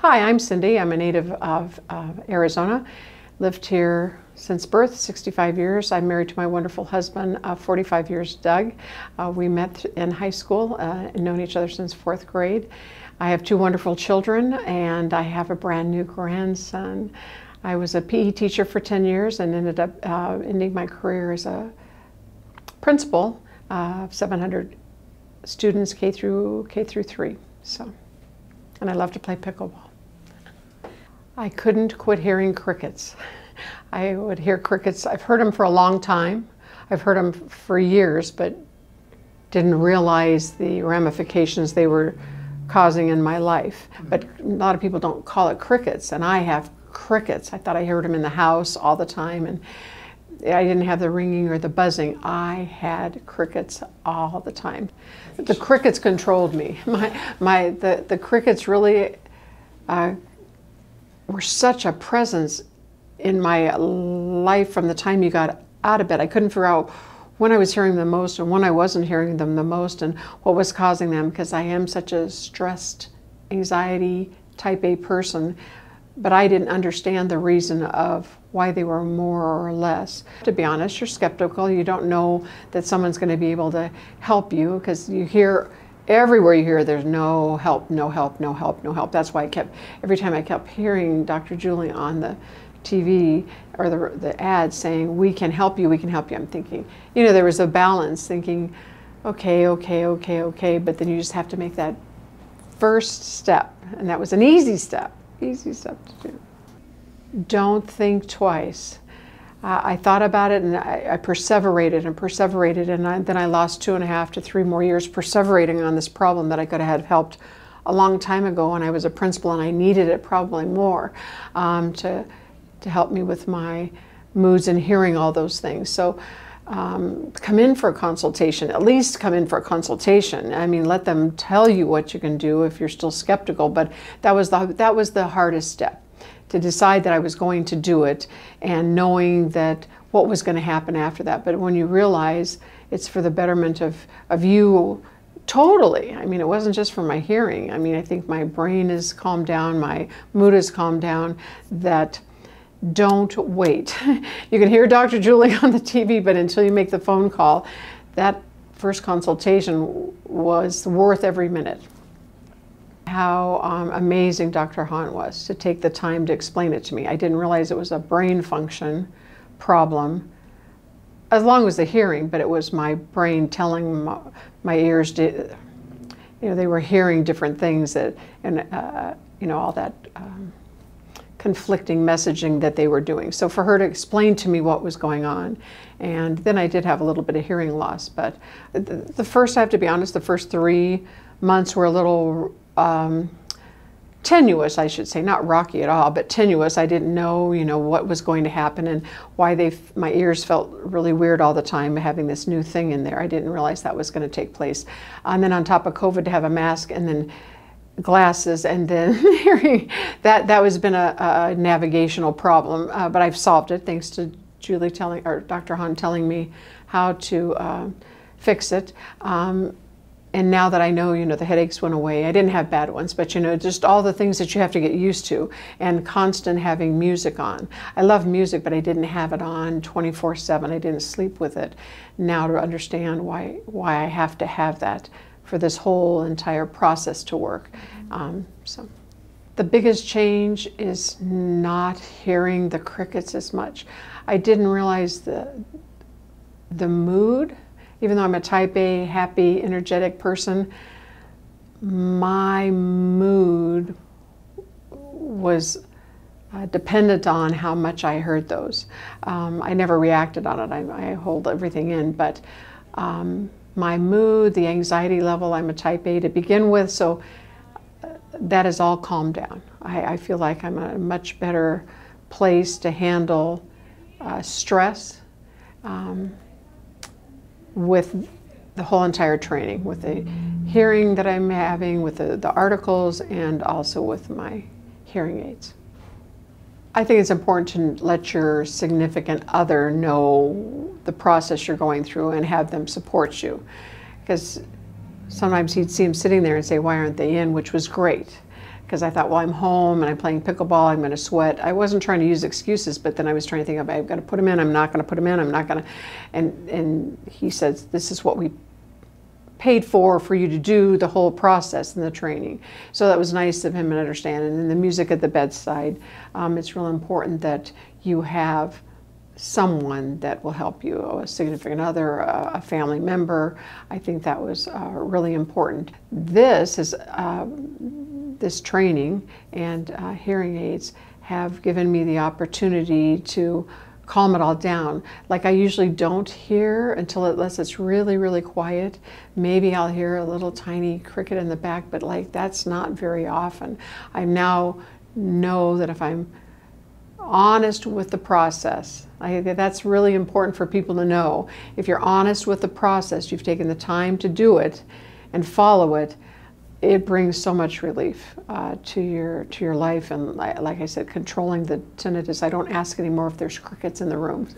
Hi, I'm Cindy. I'm a native of Arizona. Lived here since birth, 65 years. I'm married to my wonderful husband, 45 years, Doug. We met in high school and known each other since 4th grade. I have 2 wonderful children and I have a brand new grandson. I was a PE teacher for 10 years and ended up ending my career as a principal of 700 students K through 3. And I love to play pickleball. I couldn't quit hearing crickets. I would hear crickets. I've heard them for a long time. I've heard them for years, but didn't realize the ramifications they were causing in my life. But a lot of people don't call it crickets, and I have crickets. I thought I heard them in the house all the time, and I didn't have the ringing or the buzzing. I had crickets all the time. The crickets controlled me. The crickets really were such a presence in my life from the time you got out of bed. I couldn't figure out when I was hearing them the most and when I wasn't hearing them the most and what was causing them, because I am such a stressed, anxiety, type A person. But I didn't understand the reason of why they were more or less. To be honest, you're skeptical. You don't know that someone's going to be able to help you, because you hear everywhere you hear there's no help, no help, no help, no help. That's why every time I kept hearing Dr. Julie on the TV or the ad saying, we can help you, we can help you. I'm thinking, there was a balance, thinking, okay, but then you just have to make that first step. And that was an easy step to do. Don't think twice. I thought about it and I perseverated, and then I lost 2.5 to 3 more years perseverating on this problem that I could have helped a long time ago when I was a principal, and I needed it probably more to help me with my moods and hearing all those things. So come in for a consultation, at least come in for a consultation. I mean, let them tell you what you can do if you're still skeptical, but that was the hardest step, to decide that I was going to do it and knowing that what was going to happen after that. But when you realize it's for the betterment of you totally, I mean, it wasn't just for my hearing. I mean, I think my brain is calmed down, my mood is calmed down, that don't wait. You can hear Dr. Julie on the TV, but until you make the phone call, that first consultation was worth every minute. How amazing Dr. Hahn was to take the time to explain it to me. I didn't realize it was a brain function problem, as long as the hearing, but it was my brain telling my ears, they were hearing different things that, and all that conflicting messaging that they were doing. So for her to explain to me what was going on, and then I did have a little bit of hearing loss, but the first, I have to be honest, the first 3 months were a little tenuous, I should say, not rocky at all, but tenuous. I didn't know, what was going to happen and why my ears felt really weird all the time, having this new thing in there. I didn't realize that was going to take place. And then on top of COVID, to have a mask and then glasses and then hearing, that has been a navigational problem, but I've solved it thanks to Julie or Dr. Hahn telling me how to fix it. And now that I know, the headaches went away. I didn't have bad ones, but just all the things that you have to get used to, and constant having music on. I love music, but I didn't have it on 24/7. I didn't sleep with it. Now to understand why I have to have that for this whole entire process to work. So the biggest change is not hearing the crickets as much. I didn't realize the mood. Even though I'm a type A, happy, energetic person, my mood was dependent on how much I heard those. I never reacted on it. I hold everything in, but my mood, the anxiety level, I'm a type A to begin with, so that is all calmed down. I feel like I'm in a much better place to handle stress, with the whole entire training, with the hearing that I'm having, with the articles, and also with my hearing aids. I think it's important to let your significant other know the process you're going through and have them support you. Because sometimes you'd see them sitting there and say, why aren't they in, which was great. because I thought, well, I'm home and I'm playing pickleball, I'm going to sweat. I wasn't trying to use excuses, but then I was trying to think of, I've got to put them in, I'm not going to put them in, I'm not going to. And he says, this is what we paid for you to do the whole process and the training. So that was nice of him and understanding. And the music at the bedside, it's real important that you have someone that will help you, a significant other, a family member. I think that was really important. This training and hearing aids have given me the opportunity to calm it all down. Like I usually don't hear unless it's really, really quiet. Maybe I'll hear a little tiny cricket in the back, but like that's not very often. I now know that if I'm honest with the process, that's really important for people to know. If you're honest with the process, you've taken the time to do it and follow it, it brings so much relief to your life. And like I said, controlling the tinnitus, I don't ask anymore if there's crickets in the room.